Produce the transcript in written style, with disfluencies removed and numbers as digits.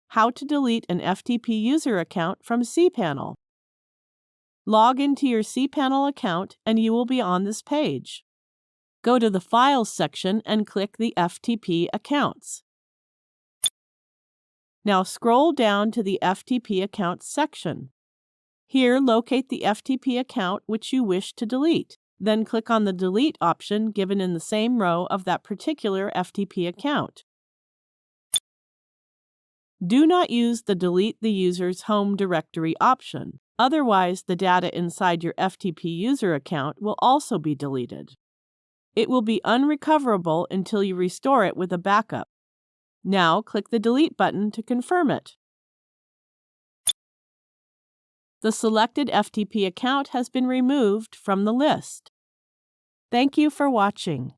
How to delete an FTP user account from cPanel. Log into your cPanel account and you will be on this page. Go to the Files section and click the FTP accounts. Now scroll down to the FTP accounts section. Here, locate the FTP account which you wish to delete. Then click on the Delete option given in the same row of that particular FTP account. Do not use the Delete the user's home directory option. Otherwise, the data inside your FTP user account will also be deleted. It will be unrecoverable until you restore it with a backup. Now, click the Delete button to confirm it. The selected FTP account has been removed from the list. Thank you for watching.